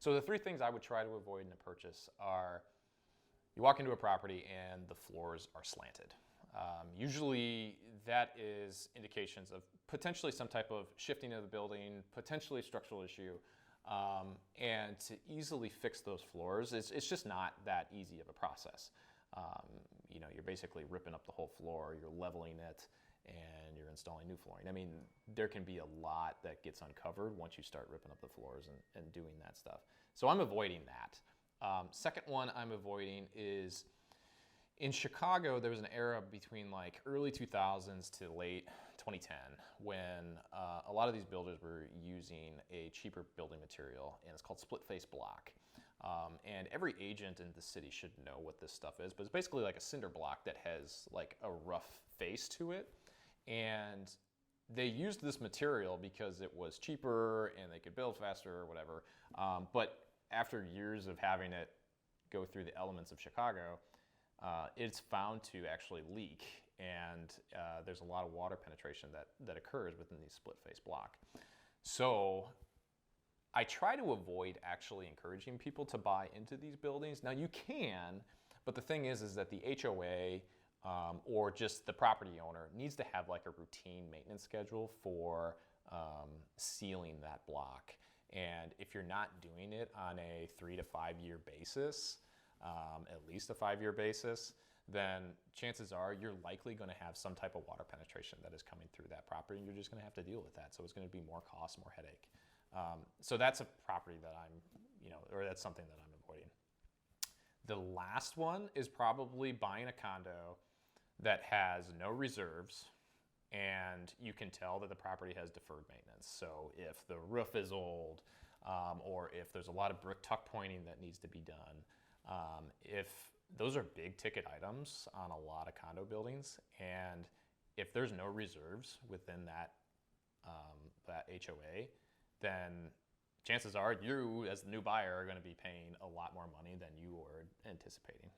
So the three things I would try to avoid in a purchase are you walk into a property and the floors are slanted. Usually that is indications of potentially some type of shifting of the building, potentially a structural issue. And to easily fix those floors, it's just not that easy of a process. You know, you're basically ripping up the whole floor, you're leveling it, and you're installing new flooring. I mean, there can be a lot that gets uncovered once you start ripping up the floors and doing that stuff. So I'm avoiding that. Second one I'm avoiding is in Chicago, there was an era between like early 2000s to late 2010 when a lot of these builders were using a cheaper building material, and it's called split face block. And every agent in the city should know what this stuff is, but it's basically like a cinder block that has like a rough face to it. And they used this material because it was cheaper and they could build faster or whatever. But after years of having it go through the elements of Chicago, it's found to actually leak, and there's a lot of water penetration that occurs within these split face block. So I try to avoid actually encouraging people to buy into these buildings. Now you can, but the thing is that the HOA or just the property owner needs to have like a routine maintenance schedule for sealing that block. And if you're not doing it on a 3 to 5 year basis, at least a 5 year basis, then chances are you're likely going to have some type of water penetration that is coming through that property, and you're just going to have to deal with that. So it's going to be more cost, more headache. So that's a property that or that's something that I'm avoiding. The last one is probably buying a condo that has no reserves, and you can tell that the property has deferred maintenance. So if the roof is old, or if there's a lot of brick tuck pointing that needs to be done, if those are big ticket items on a lot of condo buildings, and if there's no reserves within that HOA, then chances are you, as the new buyer, are going to be paying a lot more money than you were anticipating.